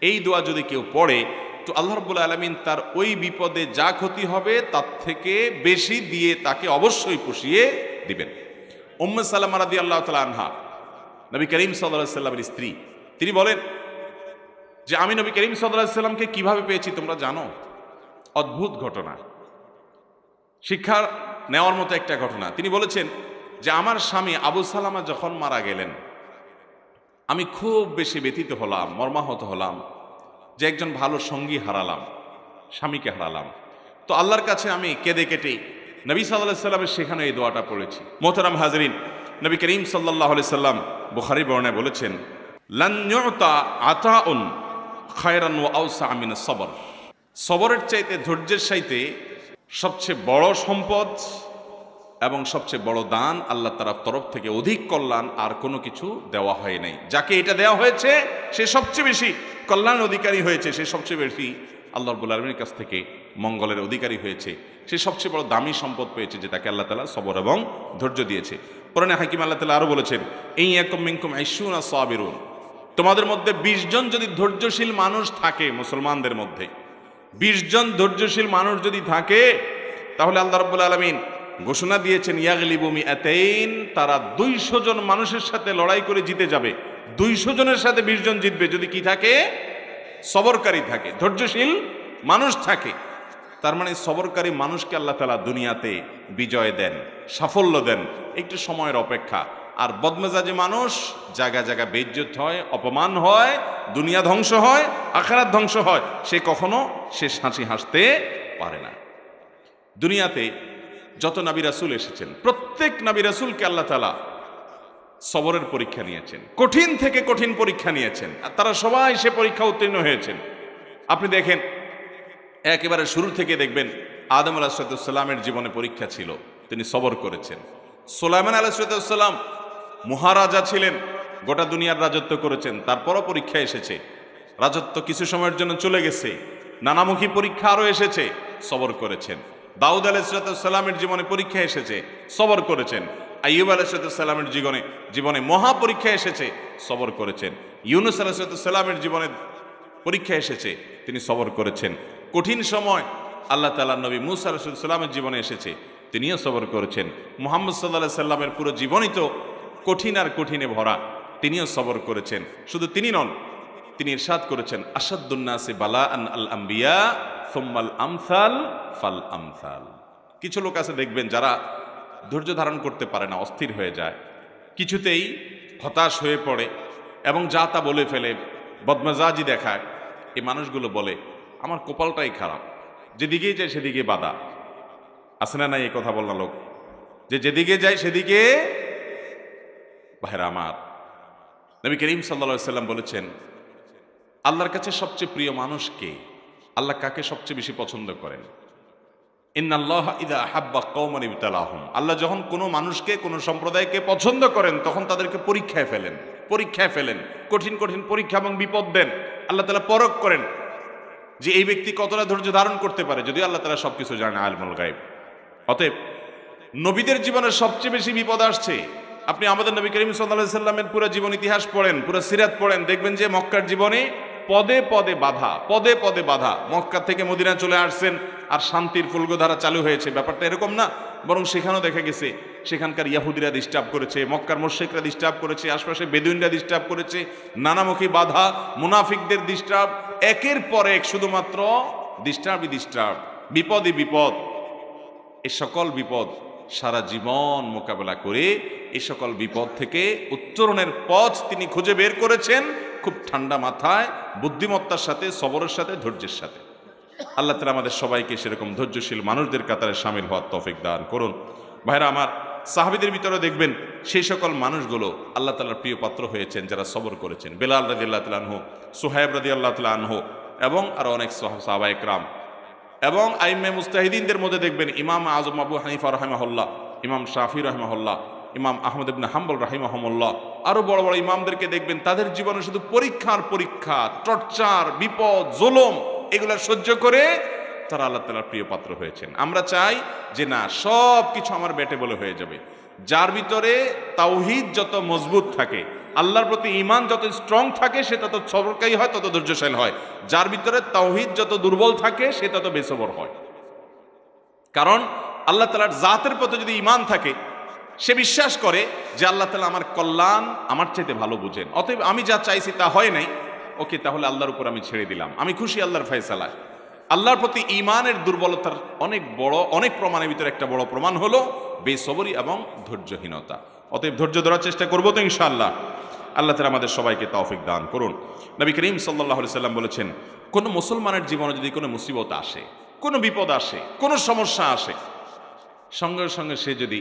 এই দোয়া যদি কেউ পড়ে তো আল্লাহ রাব্বুল আলামিন তার ওই বিপদে যা ক্ষতি হবে তার থেকে বেশি দিয়ে তাকে অবশ্যই পুষিয়ে দিবেন। উম্মে সালামা রাদিয়াল্লাহু তাআলা আনহা, নবী করিম সাল্লাল্লাহু আলাইহি সাল্লামের স্ত্রী, তিনি বলেন যে আমি নবী করিম সাল্লাল্লাহু আলাইহি সাল্লামকে কিভাবে পেয়েছি তোমরা জানো? অদ্ভুত ঘটনা, শিক্ষা নেওয়ার মতো একটা ঘটনা। তিনি বলেছেন যে আমার স্বামী আবু সালামা যখন মারা গেলেন আমি খুব বেশি ব্যথিত হলাম, মর্মাহত হলাম যে একজন ভালো সঙ্গী হারালাম, স্বামীকে হারালাম। তো আল্লাহর কাছে আমি কেঁদে কেটে নবী সাল্লাল্লাহু আলাইহি সাল্লামের শেখানো এই দোয়াটা পড়েছি। মোহতারাম হাজরিন, নবী করিম সাল্লাল্লাহু আলাইহি সাল্লাম বুখারী বর্ণনায় বলেছেন, লান ইউতা আতাউন খায়রান ওয়া আওসা মিনাস সবর। সবরের চাইতে, ধৈর্যের চাইতে সবচেয়ে বড় সম্পদ এবং সবচেয়ে বড় দান আল্লাহ তাআলার তরফ থেকে অধিক কল্যাণ আর কোনো কিছু দেওয়া হয় নাই। যাকে এটা দেওয়া হয়েছে সে সবচেয়ে বেশি কল্যাণ অধিকারী হয়েছে, সে সবচেয়ে বেশি আল্লাহ রাব্বুল আলামিনের কাছ থেকে মঙ্গলের অধিকারী হয়েছে, সে সবচেয়ে বড় দামি সম্পদ পেয়েছে যে তাকে আল্লাহ তাআলা সবর এবং ধৈর্য দিয়েছে। কোরআনে হাকিম আল্লাহ তাআলা আরো বলেছেন, এই ইয়াকুম মিনকুম 20 সাবিরুন, তোমাদের মধ্যে 20 জন যদি ধৈর্যশীল মানুষ থাকে, মুসলমানদের মধ্যে 20 জন ধৈর্যশীল মানুষ যদি থাকে, তাহলে আল্লাহ রাব্বুল আলামিন ঘোষণা দিয়েছেন ইয়াগলিবু মিআতাইন, তারা 200 জন মানুষের সাথে লড়াই করে জিতে যাবে। 200 জনের সাথে 20 জন জিতবে যদি কি থাকে? সবরকারী থাকে, ধৈর্যশীল মানুষ থাকে। তার মানে সবরকারী মানুষকে আল্লাহ তাআলা দুনিয়াতে বিজয় দেন, সাফল্য দেন, একটু সময়ের অপেক্ষা। আর বদমেজাজি মানুষ জায়গা জায়গা বেইজ্জত হয়, অপমান হয়, দুনিয়া ধ্বংস হয়, আখিরাত ধ্বংস হয়, সে কখনো শেষ হাসি হাসতে পারে না। দুনিয়াতে যত নবী রাসূল এসেছেন, প্রত্যেক নবী রাসূলকে আল্লাহ তাআলা সবরের পরীক্ষা নিয়েছেন, কঠিন থেকে কঠিন পরীক্ষা নিয়েছেন, আর তারা সবাই সে পরীক্ষা উত্তীর্ণ হয়েছেন। আপনি দেখেন, একেবারে শুরু থেকে দেখবেন আদম আলাইহিস সালামের জীবনে পরীক্ষা ছিল, তিনি সবর করেছেন। সুলাইমান আলাইহিস সালাম মহারাজা ছিলেন, গোটা দুনিয়ার রাজত্ব করেছেন, তারপরও পরীক্ষা এসেছে। রাজত্ব কিছু সময়ের জন্য চলে গেছে, নানামুখী পরীক্ষা আরও এসেছে, সবর করেছেন। দাউদ আলাইহিস সালামের জীবনে পরীক্ষা এসেছে, সবর করেছেন। আইয়ুব আলাইহিস সালামের জীবনে মহা পরীক্ষা এসেছে, সবর করেছেন। ইউনূস আলাইহিস সালামের জীবনে পরীক্ষা এসেছে, তিনি সবর করেছেন। কঠিন সময় আল্লাহ তাআলার নবী মূসা আলাইহিস সালামের জীবনে এসেছে, তিনিও সবর করেছেন। মুহাম্মদ সাল্লাল্লাহু আলাইহি সাল্লামের পুরো জীবনই তো কঠিন আর কঠিনে ভরা, তিনিও সবর করেছেন। শুধু তিনি নন, তিনি ইরশাদ করেছেন, আশাদ্দুন নাসি বালাআন আল আম্বিয়া সুম্মাল আমসাল ফাল আমসাল। কিছু লোক আছে দেখবেন যারা ধৈর্য ধারণ করতে পারে না, অস্থির হয়ে যায়, কিছুতেই হতাশ হয়ে পড়ে এবং যা তা বলে ফেলে, বদমেজাজি দেখায়। এই মানুষগুলো বলে আমার কপালটাই খারাপ, যেদিকেই যায় সেদিকে বাধা। আছে না নাই এই কথা বলনা লোক, যে যেদিকে যায় সেদিকে। ভাইরা আমার, নবী করিম সাল্লাল্লাহু আলাইহি সাল্লাম বলেছেন, আল্লাহর কাছে সবচেয়ে প্রিয় মানুষ কে? আল্লাহ কাকে সবচেয়ে বেশি পছন্দ করেন? ইন্নাল্লাহা ইযা আহাব্বা কওমান ইবতালাহুম, আল্লাহ যখন কোনো মানুষকে, কোনো সম্প্রদায়কে পছন্দ করেন তখন তাদেরকে পরীক্ষায় ফেলেন, কঠিন কঠিন পরীক্ষা এবং বিপদ দেন। আল্লাহ তাআলা পরখ করেন যে এই ব্যক্তি কতটা ধৈর্য ধারণ করতে পারে, যদিও আল্লাহ তাআলা সবকিছু জানেন, আলিমুল গায়ব। অতএব নবীদের জীবনে সবচেয়ে বেশি বিপদ আসছে। আপনি আমাদের নবী করিম সাল্লাল্লাহু আলাইহি সাল্লামের পুরো জীবন ইতিহাস পড়েন, পুরো সিরাত পড়েন, দেখবেন যে মক্কার জীবনে পদে পদে বাধা। মক্কা থেকে মদিনা চলে আসছেন আর শান্তির ফুলগোধারা চালু হয়েছে, ব্যাপারটা এরকম না। বরং সেখানেও দেখা গেছে সেখানকার ইয়াহুদিরা ডিস্টার্ব করেছে, মক্কার মুশরিকরা ডিস্টার্ব করেছে, আশপাশে বেদুইনরা ডিস্টার্ব করেছে, নানামুখী বাধা, মুনাফিকদের ডিস্টার্ব, একের পর এক শুধুমাত্র ডিস্টার্ব, বিপদই বিপদ। এই সকল বিপদ সারা জীবন মোকাবেলা করে এই সকল বিপদ থেকে উত্তরণের পথ তিনি খুঁজে বের করেছেন খুব ঠান্ডা মাথায়, বুদ্ধিমত্তার সাথে, সবরের সাথে, ধৈর্যের সাথে। আল্লাহ তাআলা আমাদের সবাইকে সেরকম ধৈর্যশীল মানুষদের কাতারে শামিল হওয়ার তৌফিক দান করুন। ভাইরা আমার, সাহাবীদের ভিতরে দেখবেন সেই সকল মানুষগুলো আল্লাহ তাআলার প্রিয় পাত্র হয়েছেন যারা সবর করেছেন। বেলাল রাদিয়াল্লাহু তাআলা আনহু, সুহাইব রাদিয়াল্লাহু তাআলা আনহু এবং আরো অনেক সাহাবা ইকরাম এবং আইম্মে মুজতাহিদিনদের মধ্যে দেখবেন ইমাম আযম আবু হানিফা রাহিমাহুল্লাহ, ইমাম শাফি রাহিমাহুল্লাহ, ইমাম আহমদ ইবনে হাম্বল রাহিমাহুমুল্লাহ, আরো বড় বড় ইমামদেরকে দেখবেন তাদের জীবনে শুধু পরীক্ষা, টর্চার, বিপদ, জুলুম এগুলা সহ্য করে তারা আল্লাহ তাআলার প্রিয় পাত্র হয়েছেন। আমরা চাই যে না, সব কিছু আমার বেটে বলে হয়ে যাবে। যার ভিতরে তাওহীদ যত মজবুত থাকে, আল্লাহর প্রতি ঈমান যত স্ট্রং থাকে সে তত সবরকারী হয়, তত ধৈর্যশীল হয়। যার ভিতরে তাওহীদ যত দুর্বল থাকে সে তত বেসবর হয়। কারণ আল্লাহ তাআলার জাতের প্রতি যদি ঈমান থাকে, সে বিশ্বাস করে যে আল্লাহ তাআলা আমার কল্যাণ আমার চাইতে ভালো বুঝেন, অতএব আমি যা চাইছি তা হয় নাই, ওকে তাহলে আল্লাহর উপর আমি ছেড়ে দিলাম, আমি খুশি আল্লাহর ফয়সালায়। আল্লাহর প্রতি ঈমানের দুর্বলতার অনেক প্রমাণের ভিতরে একটা বড় প্রমাণ হলো বেসবরি এবং ধৈর্যহীনতা। অতএব ধৈর্য ধরার চেষ্টা করবো তো ইনশাআল্লাহ। আল্লাহ তাআলা আমাদের সবাইকে তৌফিক দান করুন। নবী করিম সাল্লাল্লাহু আলাইহি সাল্লাম বলেছেন, কোনো মুসলমানের জীবনে যদি কোনো মুসিবত আসে, কোনো বিপদ আসে, কোনো সমস্যা আসে, সঙ্গে সঙ্গে সে যদি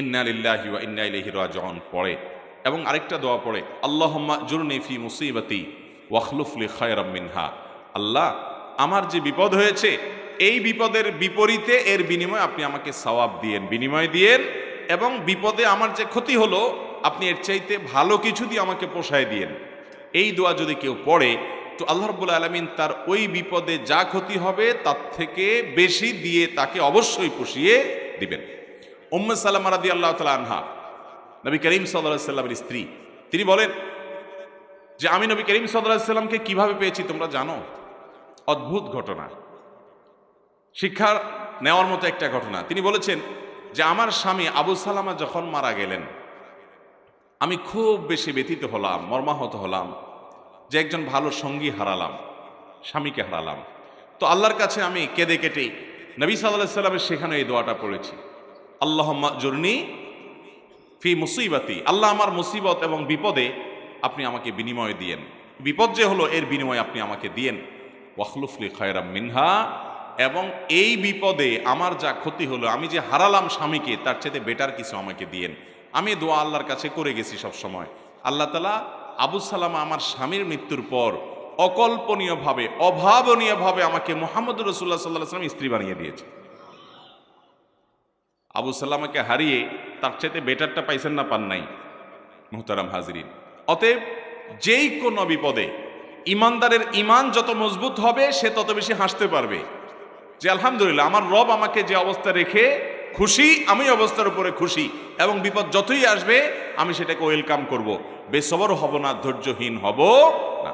ইন্না লিল্লাহি ওয়া ইন্না ইলাইহি রাজিউন পড়ে এবং আরেকটা দোয়া পড়ে, আল্লাহুম্মা জুরনি ফি মুসিবাতি ওয়াখলুফ লি খায়রাম মিনহা, আল্লাহ আমার যে বিপদ হয়েছে এই বিপদের বিপরীতে এর বিনিময়ে আপনি আমাকে সওয়াব দিয়েন, বিনিময় দিয়েন, এবং বিপদে আমার যে ক্ষতি হলো আপনি এর চাইতে ভালো কিছু দিয়ে আমাকে পোষায় দিয়েন। এই দোয়া যদি কেউ পড়ে তো আল্লাহ রাব্বুল আলামিন তার ওই বিপদে যা ক্ষতি হবে তার থেকে বেশি দিয়ে তাকে অবশ্যই পুষিয়ে দিবেন। উম্মে সালামা রাদিয়াল্লাহু তাআলা আনহা, নবী করিম সাল্লাল্লাহু আলাইহি সাল্লামের স্ত্রী, তিনি বলেন যে আমি নবী করিম সাল্লাল্লাহু আলাইহি সাল্লামকে কিভাবে পেয়েছি তোমরা জানো? অদ্ভুত ঘটনা, শিক্ষা নেওয়ার মতো একটা ঘটনা। তিনি বলেছেন যে আমার স্বামী আবু সালামা যখন মারা গেলেন আমি খুব বেশি ব্যথিত হলাম, মর্মাহত হলাম যে একজন ভালো সঙ্গী হারালাম, স্বামীকে হারালাম। তো আল্লাহর কাছে আমি কেঁদে কেটে নবী সাল্লাল্লাহু আলাইহি সাল্লামের সেখানে এই দোয়াটা পড়েছি, আল্লাহুম্মা জুরনি ফি মুসিবাতি, আল্লাহ আমার মুসিবত এবং বিপদে আপনি আমাকে বিনিময় দিয়েন, বিপদ যে হলো এর বিনিময় আপনি আমাকে দিয়েন, ওয়াখলুফ লি খায়রাম মিনহা, এবং এই বিপদে আমার যা ক্ষতি হলো, আমি যে হারালাম স্বামীকে, তার চাইতে বেটার কিছু আমাকে দিয়েন। আমি দোয়া আল্লাহর কাছে করে গেছি সব সময়। আল্লাহ তাআলা আবু সালামা আমার স্বামীর মৃত্যুর পর অকল্পনীয়ভাবে, অভাবনীয়ভাবে আমাকে মুহাম্মদুর রাসূলুল্লাহ সাল্লাল্লাহু আলাইহি ওয়াসাল্লাম স্ত্রী বানিয়ে দিয়েছে। আবু সালামাকে হারিয়ে তার চাইতে বেটারটা পাইছেন না, পান নাই? মুহতারাম হাজিরিন, অতএব যেই কোনো বিপদে ইমানদারের ইমান যত মজবুত হবে সে তত বেশি হাসতে পারবে যে আলহামদুলিল্লাহ আমার রব আমাকে যে অবস্থা রেখে খুশি, আমি অবস্থার উপরে খুশি, এবং বিপদ যতই আসবে আমি সেটাকে ওয়েলকাম করব, বেসবর হব না, ধৈর্যহীন হব না।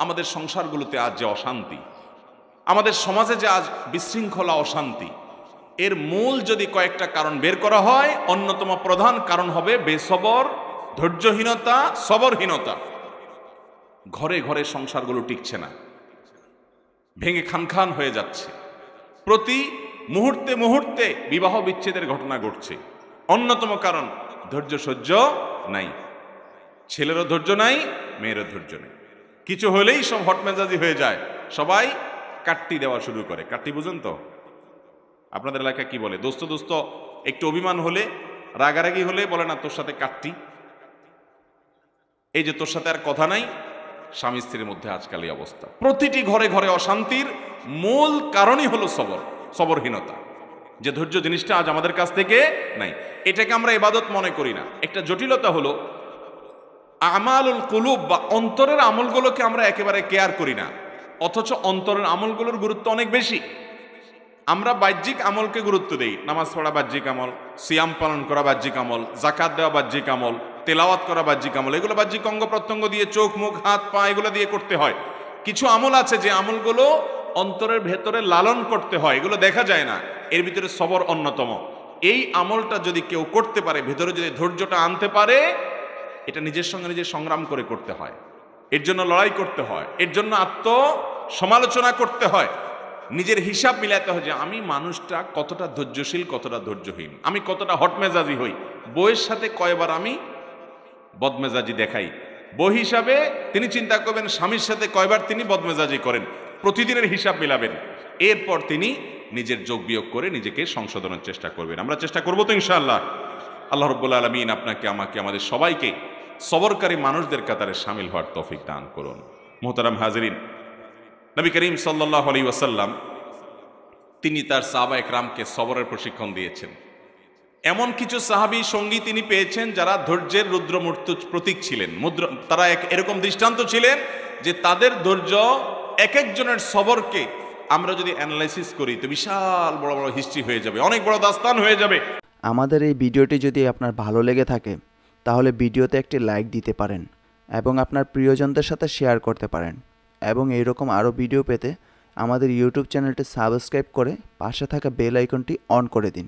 আমাদের সংসারগুলোতে আজ যে অশান্তি, আমাদের সমাজে যে আজ বিশৃঙ্খলা, অশান্তি, এর মূল যদি কয়েকটা কারণ বের করা হয়, অন্যতম প্রধান কারণ হবে বেসবর, ধৈর্যহীনতা, সবরহীনতা। ঘরে ঘরে সংসারগুলো টিকছে না, ভেঙে খান হয়ে যাচ্ছে, প্রতি মুহূর্তে মুহূর্তে বিবাহ বিচ্ছেদের ঘটনা ঘটছে। অন্যতম কারণ ধৈর্য সহ্য নাই, ছেলেরও ধৈর্য নাই, মেয়েরও ধৈর্য নেই। কিছু হলেই সব হটমেজাজি হয়ে যায়, সবাই কাট্টি দেওয়া শুরু করে। কাট্টি বুঝেন তো? আপনাদের এলাকায় কি বলে? দোস্ত দোস্ত একটু অভিমান হলে, রাগারাগি হলে বলে না তোর সাথে কাট্টি, এই যে তোর সাথে আর কথা নাই। স্বামী স্ত্রীর মধ্যে আজকাল এই অবস্থা, প্রতিটি ঘরে ঘরে অশান্তির মূল কারণই হলো সবরহীনতা, যে ধৈর্য জিনিসটা আজ আমাদের কাছ থেকে নাই। এটাকে আমরা ইবাদত মনে করি না। একটা জটিলতা হলো আমালুল কুলুব বা অন্তরের আমলগুলোকে আমরা একেবারে কেয়ার করি না, অথচ অন্তরের আমলগুলোর গুরুত্ব অনেক বেশি। আমরা বাহ্যিক আমলকে গুরুত্ব দেই, নামাজ পড়া বাহ্যিক আমল, সিয়াম পালন করা বাহ্যিক আমল, যাকাত দেওয়া বাহ্যিক আমল, তেলাওয়াত করা বাহ্যিক আমল, এগুলো বাহ্যিক অঙ্গ প্রত্যঙ্গ দিয়ে, চোখ মুখ হাত পা এগুলো দিয়ে করতে হয়। কিছু আমল আছে যে আমলগুলো অন্তরের ভেতরে লালন করতে হয়, এগুলো দেখা যায় না, এর ভিতরে সবর অন্যতম। এই আমলটা যদি কেউ করতে পারে, ভেতরে যদি ধৈর্যটা আনতে পারে, এটা নিজের সঙ্গে নিজে সংগ্রাম করে করতে হয়, এর জন্য লড়াই করতে হয়, এর জন্য আত্মসমালোচনা করতে হয়, নিজের হিসাব মিলাতে হয় যে আমি মানুষটা কতটা ধৈর্যশীল, কতটা ধৈর্যহীন, আমি কতটা হটমেজাজি হই, বইয়ের সাথে কয়বার আমি বদমেজাজি দেখাই। বই হিসাবে তিনি চিন্তা করবেন স্বামীর সাথে কয়বার তিনি বদমেজাজি করেন, প্রতিদিনের হিসাব মিলাবেন, এরপর তিনি নিজের যোগ বিয়োগ করে নিজেকে সংশোধনের চেষ্টা করবেন। আমরা চেষ্টা করবো তো ইনশাআল্লাহ। আল্লাহ রাব্বুল আলামিন আপনাকে, আমাকে, আমাদের সবাইকে সবরকারী মানুষদের কাতারে শামিল হওয়ার তৌফিক দান করুন। মুহতারাম হাজিরিন, নবী করিম সাল্লাল্লাহু আলাইহি ওয়াসাল্লাম তিনি তার সাহাবা একরামকে সবরের প্রশিক্ষণ দিয়েছেন। এমন কিছু সাহাবী সঙ্গী তিনি পেয়েছেন যারা ধৈর্যের রুদ্রমূর্ত প্রতীক ছিলেন, তারা এরকম দৃষ্টান্ত ছিলেন যে তাদের ধৈর্য, এক একজনের সবরকে আমরা যদি অ্যানালাইসিস করি তো বিশাল বড় বড় হিস্ট্রি হয়ে যাবে, অনেক বড় দাস্তান হয়ে যাবে। আমাদের এই ভিডিওটি যদি আপনার ভালো লেগে থাকে তাহলে ভিডিওতে একটি লাইক দিতে পারেন। এবং আপনার প্রিয়জনদের সাথে শেয়ার করতে পারেন। এবং এইরকম আরও ভিডিও পেতে আমাদের ইউটিউব চ্যানেলটি সাবস্ক্রাইব করে পাশে থাকা বেল আইকনটি অন করে দিন।